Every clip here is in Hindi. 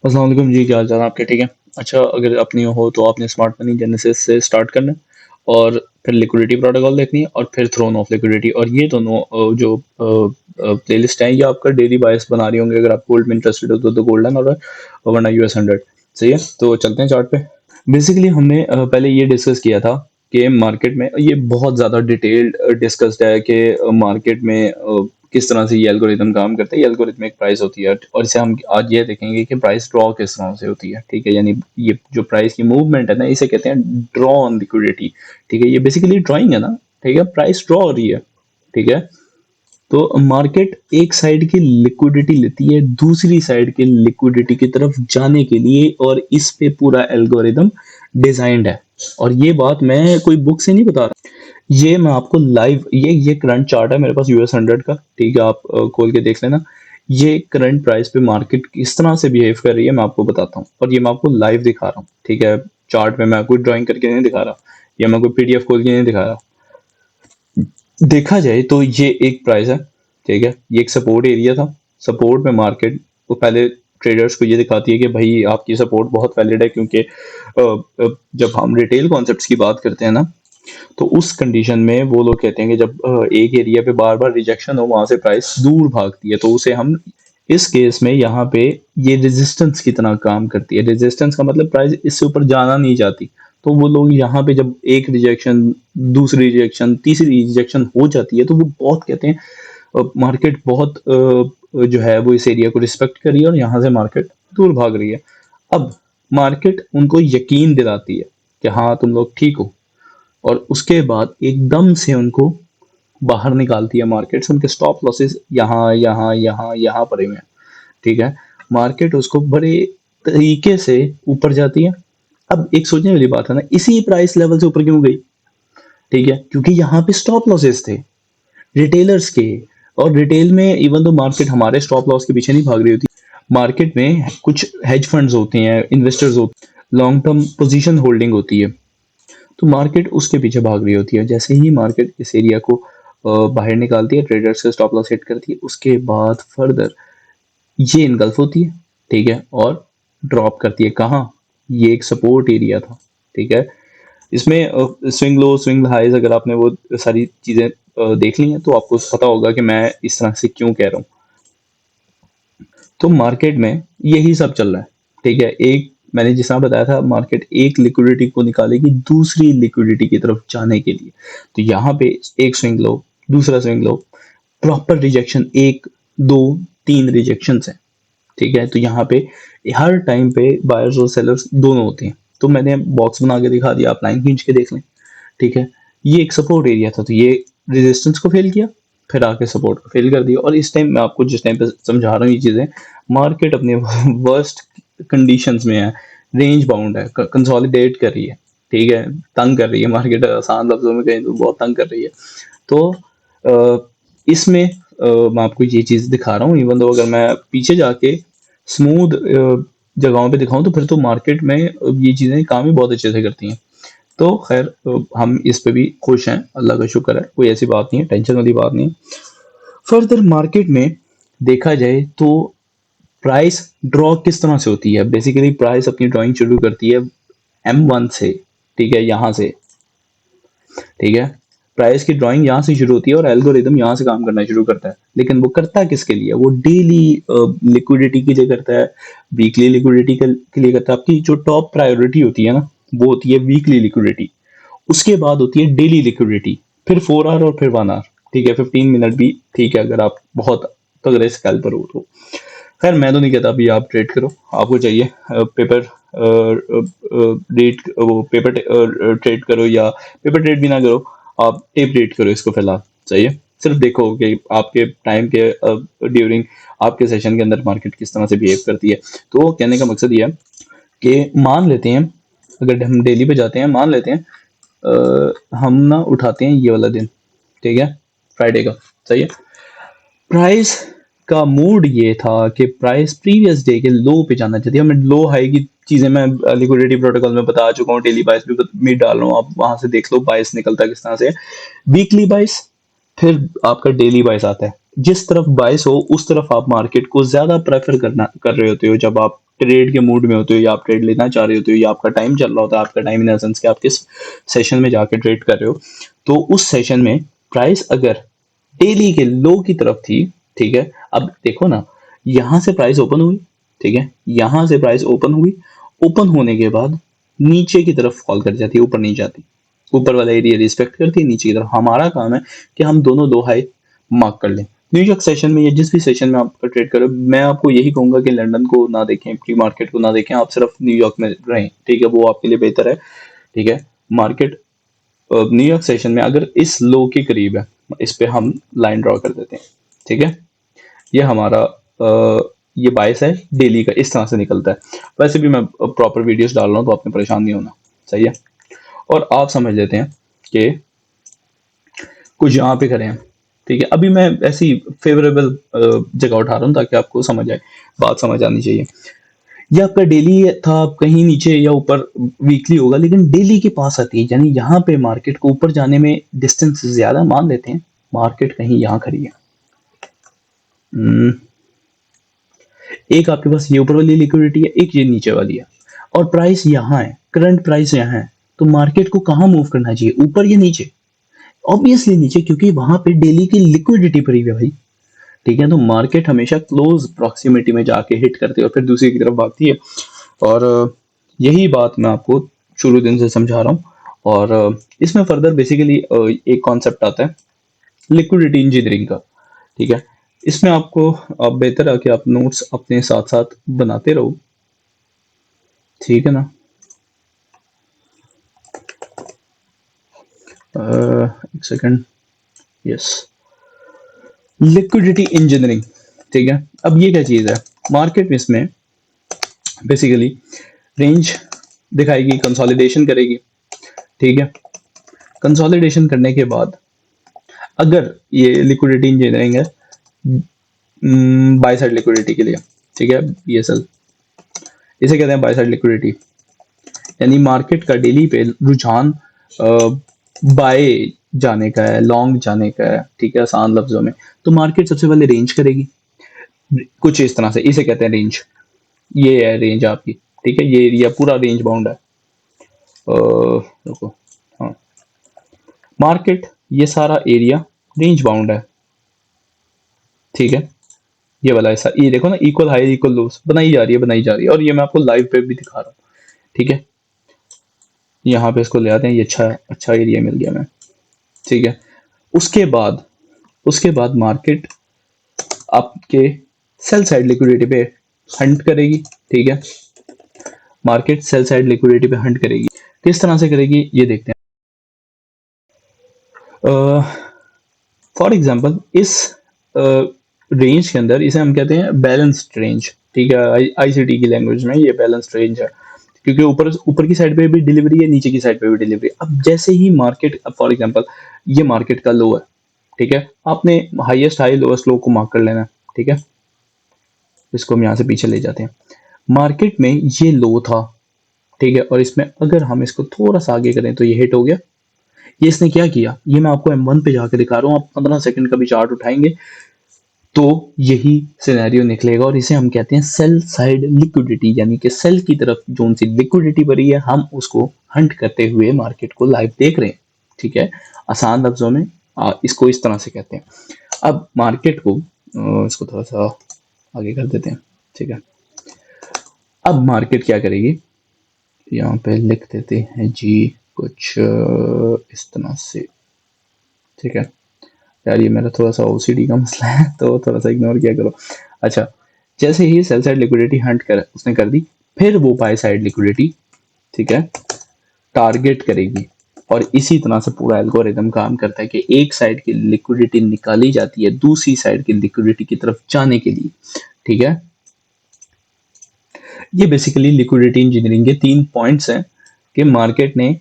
अस्सलाम वालेकुम जी, क्या हाल चाल है आपके? ठीक है। अच्छा, अगर अपनी हो तो आपने स्मार्ट मनी जेनेसिस से स्टार्ट करना है, और फिर लिक्विडिटी प्रोटोकॉल देखनी है, और फिर थ्रोन ऑफ लिक्विडिटी। और ये दोनों जो प्लेलिस्ट हैं, ये आपका डेली बायस बना रही होंगे। अगर आप गोल्ड में इंटरेस्टेड हो तो गोल्डन, और वरना US 100। सही है, तो चलते हैं चार्ट पे। बेसिकली हमने पहले ये डिस्कस किया था कि मार्केट में ये बहुत ज़्यादा डिटेल्ड डिस्कस्ड है कि मार्केट में किस तरह से ये एल्गोरिदम काम करता है। ये एल्गोरिदम एक प्राइस होती है, और इसे हम आज ये देखेंगे कि प्राइस ड्रॉ किस तरह से होती है। ठीक है, यानी ये जो प्राइस की मूवमेंट है ना, इसे कहते हैं ड्रॉ ऑन लिक्विडिटी। ठीक है, ये बेसिकली ड्रॉइंग है ना। ठीक है, प्राइस ड्रॉ हो रही है। ठीक है, तो मार्केट एक साइड की लिक्विडिटी लेती है दूसरी साइड की लिक्विडिटी की तरफ जाने के लिए, और इस पे पूरा एल्गोरिदम डिजाइंड है। और ये बात मैं कोई बुक से नहीं बता रहा, ये मैं आपको लाइव, ये करंट चार्ट है मेरे पास US 100 का। ठीक है, आप खोल के देख लेना। ये करंट प्राइस पे मार्केट किस तरह से बिहेव कर रही है मैं आपको बताता हूँ, और ये मैं आपको लाइव दिखा रहा हूँ। ठीक है, चार्ट में मैं कोई ड्राइंग करके नहीं दिखा रहा, या मैं कोई PDF खोल के नहीं दिखा रहा। देखा जाए तो ये एक प्राइस है। ठीक है, ये एक सपोर्ट एरिया था। सपोर्ट में मार्केट वो पहले ट्रेडर्स को ये दिखाती है कि भाई आपकी सपोर्ट बहुत वैलिड है, क्योंकि जब हम रिटेल कॉन्सेप्ट्स की बात करते हैं ना, तो उस कंडीशन में वो लोग कहते हैं कि जब एक एरिया पे बार बार रिजेक्शन हो, वहां से प्राइस दूर भागती है, तो उसे हम इस केस में यहाँ पे ये रेजिस्टेंस की तरह काम करती है। रेजिस्टेंस का मतलब प्राइस इससे ऊपर जाना नहीं चाहती। तो वो लोग यहाँ पे जब एक रिजेक्शन, दूसरी रिजेक्शन, तीसरी रिजेक्शन हो जाती है, तो वो बहुत कहते हैं मार्केट बहुत जो है वो इस एरिया को रिस्पेक्ट कर रही है, और यहाँ से मार्केट दूर भाग रही है। अब मार्केट उनको यकीन दिलाती है कि हाँ तुम लोग ठीक हो, और उसके बाद एकदम से उनको बाहर निकालती है मार्केट से। उनके स्टॉप लॉसेस यहाँ यहाँ यहाँ यहाँ पड़े हुए हैं। ठीक है, मार्केट उसको बड़े तरीके से ऊपर जाती है। अब एक सोचने वाली बात है ना, इसी प्राइस लेवल से ऊपर क्यों गई? ठीक है, क्योंकि यहाँ पे स्टॉप लॉसेस थे रिटेलर्स के। और रिटेल में इवन तो मार्केट हमारे स्टॉप लॉस के पीछे नहीं भाग रही होती। मार्केट में कुछ हेज फंड्स होते हैं, इन्वेस्टर्स होते हैं, लॉन्ग टर्म पोजीशन होल्डिंग होती है, तो मार्केट उसके पीछे भाग रही होती है। जैसे ही मार्केट इस एरिया को बाहर निकालती है, ट्रेडर्स के स्टॉप लॉस सेट करती है, उसके बाद फर्दर ये इनगल्फ होती है। ठीक है, और ड्रॉप करती है कहाँ? ये एक सपोर्ट एरिया था। ठीक है, इसमें स्विंग लो स्विंग हाइज, अगर आपने वो सारी चीजें देख ली हैं, तो आपको पता होगा कि मैं इस तरह से क्यों कह रहा हूँ। तो मार्केट में यही सब चल रहा है। ठीक है, एक मैंने जिस तरह बताया था, मार्केट एक लिक्विडिटी को निकालेगी दूसरी लिक्विडिटी की तरफ जाने के लिए। तो यहाँ पे एक स्विंग लो, दूसरा स्विंग लो, प्रॉपर रिजेक्शन, एक, दो, तीन रिजेक्शन है। ठीक है, तो यहाँ पे हर टाइम पे बायर्स और सेलर्स दोनों होते हैं। तो मैंने बॉक्स बना के दिखा दिया, आप लाइन खींच के देख लें। ठीक है, ये एक सपोर्ट एरिया था, तो ये रेजिस्टेंस को फेल किया, फिर आके सपोर्ट को फेल कर दिया। और इस टाइम मैं आपको जिस टाइम पे समझा रहा हूँ ये चीजें, मार्केट अपने वर्स्ट कंडीशंस में है, रेंज बाउंड है, कंसोलिडेट कर रही है। ठीक है, तंग कर रही है मार्केट, आसान लफ्जों में कहें तो बहुत तंग कर रही है। तो इसमें मैं आपको ये चीज दिखा रहा हूँ। इवन दो अगर मैं पीछे जाके स्मूथ जगहों पे दिखाऊं, तो फिर तो मार्केट में ये चीजें काम ही बहुत अच्छे से करती हैं। तो खैर हम इस पे भी खुश हैं, अल्लाह का शुक्र है, कोई ऐसी बात नहीं है, टेंशन वाली बात नहीं है। फर्दर मार्केट में देखा जाए तो प्राइस ड्रॉ किस तरह से होती है? बेसिकली प्राइस अपनी ड्राइंग शुरू करती है M1 से। ठीक है, यहाँ से। ठीक है, प्राइस की ड्राइंग यहाँ से शुरू होती है, और एल्गोरिदम यहाँ से काम करना शुरू करता है। लेकिन वो करता किसके लिए? वो डेली लिक्विडिटी के लिए करता है, वीकली लिक्विडिटी के लिए करता है। आपकी जो टॉप प्रायोरिटी होती है ना, वो होती है वीकली लिक्विडिटी। उसके बाद होती है डेली लिक्विडिटी, फिर 4 आवर, और फिर 1 आवर। ठीक है, 15 मिनट भी ठीक है, अगर आप बहुत तगड़े स्कैल्पर हो तो। खैर मैं तो नहीं कहता अभी आप ट्रेड करो, आपको चाहिए पेपर रेट, वो पेपर ट्रेड करो, या पेपर ट्रेड भी ना करो, आप टेप रेट करो इसको फिलहाल। सही है, सिर्फ देखो कि आपके टाइम के ड्यूरिंग आपके सेशन के अंदर मार्केट किस तरह से बिहेव करती है। तो कहने का मकसद ये है कि मान लेते हैं, अगर हम डेली पे जाते हैं, मान लेते हैं हम ना उठाते हैं ये वाला दिन। ठीक है, फ्राइडे का। सही है, प्राइस का मूड ये था कि प्राइस प्रीवियस डे के लो पे जाना चाहती है। मैं लो हाई की चीजें मैं लिक्विडिटी प्रोटोकॉल में बता चुका हूँ, डेली बाइस भी डाल रहा हूँ, आप वहां से देख लो बाइस निकलता है किस तरह से। वीकली बाइस, फिर आपका डेली बाइस आता है। जिस तरफ बाइस हो उस तरफ आप मार्केट को ज्यादा प्रेफर करना कर रहे होते हो जब आप ट्रेड के मूड में होते हो या आप ट्रेड लेना चाह रहे होते हो या आपका टाइम चल रहा होता है, आपका टाइम इन सेंस कि आप किस सेशन में जाके ट्रेड कर रहे हो, तो उस सेशन में प्राइस अगर डेली के लो की तरफ थी, ठीक है, अब देखो ना, यहां से प्राइस ओपन हुई, ठीक है, यहां से प्राइस ओपन हुई, ओपन होने के बाद नीचे की तरफ फॉल कर जाती है, ऊपर नहीं जाती, ऊपर वाला एरिया रिस्पेक्ट करती है, नीचे की तरफ हमारा काम है कि हम दोनों लो हाई मार्क कर लें। न्यूयॉर्क सेशन में या जिस भी सेशन में आप ट्रेड करो, मैं आपको यही कहूंगा कि लंदन को ना देखें, प्री मार्केट को ना देखें, आप सिर्फ न्यूयॉर्क में रहें, ठीक है, वो आपके लिए बेहतर है, ठीक है। मार्केट न्यूयॉर्क सेशन में अगर इस लो के करीब है, इस पे हम लाइन ड्रॉ कर देते हैं, ठीक है, ये हमारा ये बायस है डेली का, इस तरह से निकलता है। वैसे भी मैं प्रॉपर वीडियोस डाल रहा हूँ तो आपने परेशान नहीं होना, सही है। और आप समझ लेते हैं कि कुछ यहाँ पे करें, ठीक है, अभी मैं ऐसी फेवरेबल जगह उठा रहा हूँ ताकि आपको समझ आए, बात समझ आनी चाहिए। ये आपका डेली था, आप कहीं नीचे या ऊपर वीकली होगा, लेकिन डेली के पास आती है, यानी यहाँ पे मार्केट को ऊपर जाने में डिस्टेंस ज्यादा, मान लेते हैं मार्केट कहीं यहाँ खड़ी है। एक आपके पास ये ऊपर वाली लिक्विडिटी है, एक ये नीचे वाली है, और प्राइस यहाँ है, करंट प्राइस यहाँ है, तो मार्केट को कहाँ मूव करना चाहिए, ऊपर या नीचे? ऑब्वियसली नीचे, क्योंकि वहां पे डेली की लिक्विडिटी पड़ी है भाई, ठीक है। तो मार्केट हमेशा क्लोज प्रॉक्सिमिटी में जाके हिट करती है और फिर दूसरी की तरफ भागती है। और यही बात मैं आपको शुरू दिन से समझा रहा हूँ। और इसमें फर्दर बेसिकली एक कॉन्सेप्ट आता है लिक्विडिटी इंजीनियरिंग का, ठीक है। इसमें आपको आप बेहतर है कि आप नोट्स अपने साथ साथ बनाते रहो, ठीक है ना। एक सेकंड, यस, लिक्विडिटी इंजीनियरिंग, ठीक है। अब ये क्या चीज है, मार्केट में इसमें बेसिकली रेंज दिखाएगी, कंसोलिडेशन करेगी, ठीक है। कंसोलिडेशन करने के बाद अगर ये लिक्विडिटी इंजीनियरिंग है बाय साइड लिक्विडिटी के लिए, ठीक है, बीएसएल, इसे कहते हैं बाय साइड लिक्विडिटी, यानी मार्केट का डेली पे रुझान बाय जाने का है, लॉन्ग जाने का है, ठीक है, आसान लफ्जों में। तो मार्केट सबसे पहले रेंज करेगी कुछ इस तरह से, इसे कहते हैं रेंज, ये है रेंज आपकी, ठीक है, ये एरिया पूरा रेंज बाउंड है। रुको, हाँ, मार्केट ये सारा एरिया रेंज बाउंड है, ठीक है, ये वाला ऐसा, ये देखो ना, इक्वल हाई इक्वल लोस बनाई जा रही है, बनाई जा रही है, और ये मैं आपको लाइव पे भी दिखा रहा हूँ, ठीक है। यहाँ पे इसको ले आते हैं, ये अच्छा अच्छा एरिया मिल गया मैं, ठीक है। उसके बाद मार्केट आपके सेल साइड लिक्विडिटी पे हंट करेगी, ठीक है, मार्केट सेल साइड लिक्विडिटी पे हंट करेगी। किस तरह से करेगी ये देखते हैं। फॉर एग्जांपल इस रेंज के अंदर, इसे हम कहते हैं बैलेंस्ड रेंज, ठीक है, आईसीटी की लैंग्वेज में ये बैलेंस्ड रेंज है, क्योंकि ऊपर ऊपर की साइड पे भी डिलीवरी है, नीचे की साइड पे भी डिलीवरी है। अब जैसे ही मार्केट, फॉर एग्जांपल ये मार्केट का लो है, ठीक है, आपने हाईएस्ट हाई लोएस्ट लो को मार्क कर लेना है, ठीक है, इसको हम यहाँ से पीछे ले जाते हैं। मार्केट में ये लो था, ठीक है, और इसमें अगर हम इसको थोड़ा सा आगे करें तो ये हिट हो गया। ये इसने क्या किया, ये मैं आपको M1 पे जाकर दिखा रहा हूँ, आप 15 सेकंड का भी चार्ट उठाएंगे तो यही सिनेरियो निकलेगा, और इसे हम कहते हैं सेल साइड लिक्विडिटी, यानी कि सेल की तरफ जो सी लिक्विडिटी भरी है, हम उसको हंट करते हुए मार्केट को लाइव देख रहे हैं, ठीक है, आसान लफ्जों में इसको इस तरह से कहते हैं। अब मार्केट को इसको थोड़ा सा आगे कर देते हैं, ठीक है। अब मार्केट क्या करेगी, यहाँ पे लिख देते हैं जी कुछ इस तरह से, ठीक है। यार ये मेरा थोड़ा सा ओसीडी का मसला है तो थोड़ा सा इग्नोर किया करो। अच्छा, जैसे ही सेल साइड लिक्विडिटी हंट कर उसने कर दी, फिर वो बाय साइड लिक्विडिटी, ठीक है, टारगेट करेगी, और इसी तरह से पूरा एल्गोरिदम काम करता है कि एक साइड की लिक्विडिटी निकाली जाती है दूसरी साइड की लिक्विडिटी की तरफ जाने के लिए, ठीक है। ये बेसिकली लिक्विडिटी इंजीनियरिंग के 3 पॉइंट्स हैं कि मार्केट ने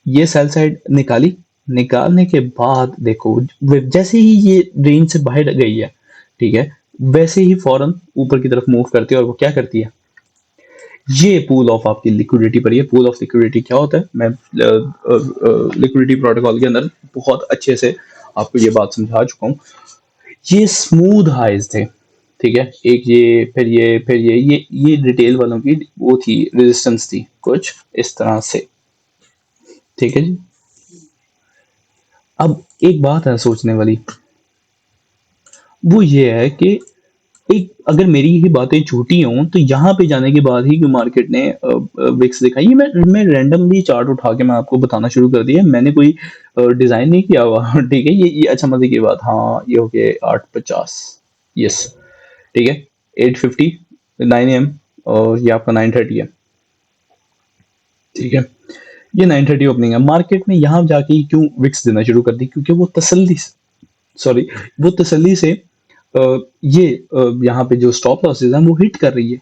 ये सेल साइड निकाली, निकालने के बाद देखो जैसे ही ये रेंज से बाहर गई है, ठीक है, वैसे ही फौरन ऊपर की तरफ मूव करती है, और वो क्या करती है, ये पूल ऑफ आपकी लिक्विडिटी पर, ये पूल ऑफ लिक्विडिटी क्या होता है, मैं लिक्विडिटी प्रोटोकॉल के अंदर बहुत अच्छे से आपको ये बात समझा चुका हूँ। ये स्मूथ हाइज थे, ठीक है, एक ये फिर ये रिटेल वालों की वो थी, रेजिस्टेंस थी कुछ इस तरह से। ठीक है जी। अब एक बात है सोचने वाली, वो ये है कि एक अगर मेरी ही बातें झूठी हों तो यहाँ पे जाने के बाद ही क्यों मार्केट ने विक्स दिखाई। ये मैं रैंडमली चार्ट उठा के मैं आपको बताना शुरू कर दिया, मैंने कोई डिजाइन नहीं किया हुआ ठीक है। ये अच्छा मजे की बात, हाँ ये हो गया 8:50, यस ठीक है, 8:50 9 AM, और ये आपका 9:30 है। ठीक है, ये 9:30 ओपनिंग है। मार्केट में यहाँ जाके ही क्यों विक्स देना शुरू कर दी, क्योंकि वो तसल्ली, सॉरी, वो तसल्ली से ये यहाँ पे जो स्टॉप लॉसेस हैं वो हिट कर रही है।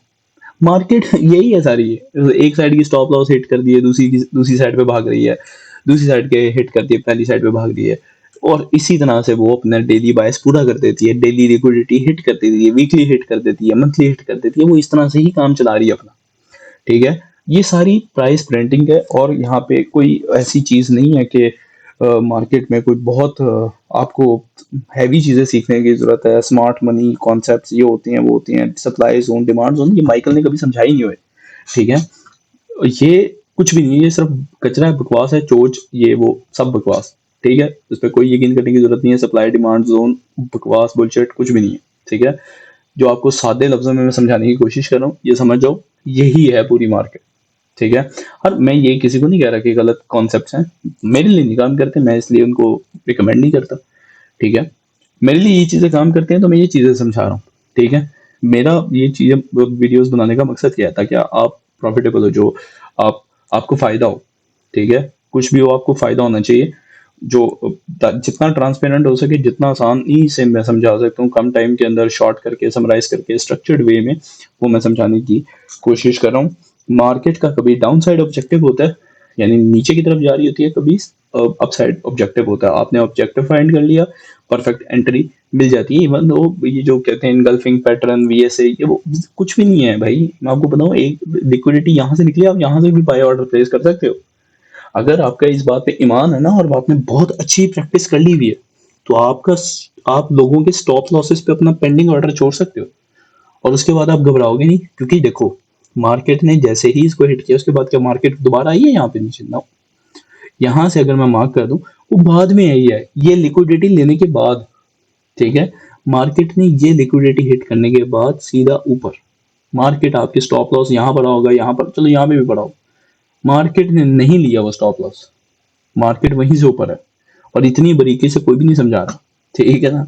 मार्केट यही है सारी, एक साइड की स्टॉप लॉस हिट कर दी है, दूसरी साइड पे भाग रही है, दूसरी साइड के हिट करती है, पहली साइड पे भाग रही है, और इसी तरह से वो अपना डेली बायस पूरा कर देती है, डेली लिक्विडिटी हिट कर देती है, वीकली हिट कर देती है, मंथली हिट कर देती है, वो इस तरह से ही काम चला रही है अपना। ठीक है, ये सारी प्राइस प्रिंटिंग है, और यहाँ पे कोई ऐसी चीज नहीं है कि मार्केट में कोई बहुत आपको हैवी चीजें सीखने की जरूरत है। स्मार्ट मनी कॉन्सेप्ट्स ये होती हैं, वो होती हैं सप्लाई जोन, डिमांड जोन, ये माइकल ने कभी समझाई नहीं हुए। ठीक है, ये कुछ भी नहीं है, ये सिर्फ कचरा है, बकवास है, चोच, ये वो सब बकवास। ठीक है, इस पर कोई यकीन करने की जरूरत नहीं है। सप्लाई डिमांड जोन बकवास, बुलशिट, कुछ भी नहीं है। ठीक है, जो आपको सादे लफ्जों में मैं समझाने की कोशिश कर रहा हूँ, ये समझ जाओ, यही है पूरी मार्केट। ठीक है, और मैं ये किसी को नहीं कह रहा कि गलत कॉन्सेप्ट्स हैं, मेरे लिए नहीं काम करते, मैं इसलिए उनको रिकमेंड नहीं करता। ठीक है, मेरे लिए ये चीज़ें काम करते हैं तो मैं ये चीज़ें समझा रहा हूँ। ठीक है, मेरा ये चीज़ें वीडियोस बनाने का मकसद क्या था, क्या आप प्रॉफिटेबल हो, जो आप आपको फ़ायदा हो। ठीक है, कुछ भी हो आपको फ़ायदा होना चाहिए, जो जितना ट्रांसपेरेंट हो सके, जितना आसानी से मैं समझा सकता हूँ, कम टाइम के अंदर शॉर्ट करके, समराइज करके, स्ट्रक्चर्ड वे में वो मैं समझाने की कोशिश कर रहा हूँ। मार्केट का कभी डाउन साइड ऑब्जेक्टिव होता है, यानी नीचे की तरफ जा रही होती है, कभी अपसाइड ऑब्जेक्टिव होता है। आपने ऑब्जेक्टिव फाइंड कर लिया, परफेक्ट एंट्री मिल जाती है। इवन दो ये जो कहते हैं इनगल्फिंग पैटर्न, वीएसए, ये वो कुछ भी नहीं है भाई। मैं आपको बताऊं, एक लिक्विडिटी यहाँ से निकली, आप यहाँ से भी बाय ऑर्डर प्लेस कर सकते हो। अगर आपका इस बात पे ईमान है ना, और आपने बहुत अच्छी प्रैक्टिस कर ली हुई है, तो आप लोगों के स्टॉप लॉसेस पे अपना पेंडिंग ऑर्डर छोड़ सकते हो, और उसके बाद आप घबराओगे नहीं। क्योंकि देखो, मार्केट ने जैसे ही इसको हिट किया, उसके बाद क्या मार्केट दोबारा आई है यहाँ पे नीचे ना। यहाँ से अगर मैं मार्क कर दूं, वो बाद में आई है, ये लिक्विडिटी लेने के बाद। ठीक है, मार्केट ने ये लिक्विडिटी हिट करने के बाद सीधा ऊपर, मार्केट आपके स्टॉप लॉस यहाँ पड़ा होगा, यहाँ पर चलो यहाँ पे भी पड़ा हो, मार्केट ने नहीं लिया वो स्टॉप लॉस, मार्केट वहीं से ऊपर है, और इतनी बारीकी से कोई भी नहीं समझा रहा। ठीक है ना,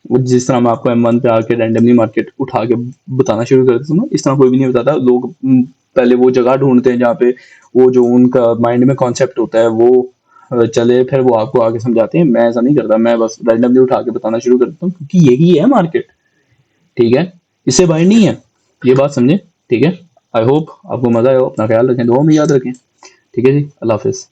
वो जिस तरह मैं आपको M1 पे आके रैंडमली मार्केट उठा के बताना शुरू कर देता हूँ ना, इस तरह कोई भी नहीं बताता। लोग पहले वो जगह ढूंढते हैं जहाँ पे वो जो उनका माइंड में कॉन्सेप्ट होता है वो चले, फिर वो आपको आगे समझाते हैं। मैं ऐसा नहीं करता, मैं बस रैंडमली उठा के बताना शुरू कर देता हूँ, क्योंकि यही है मार्केट। ठीक है, इससे बाहर नहीं है, ये बात समझे। ठीक है, आई होप आपको मजा आया हो। अपना ख्याल रखें, दुआ में याद रखें। ठीक है जी, अल्लाह हाफिज।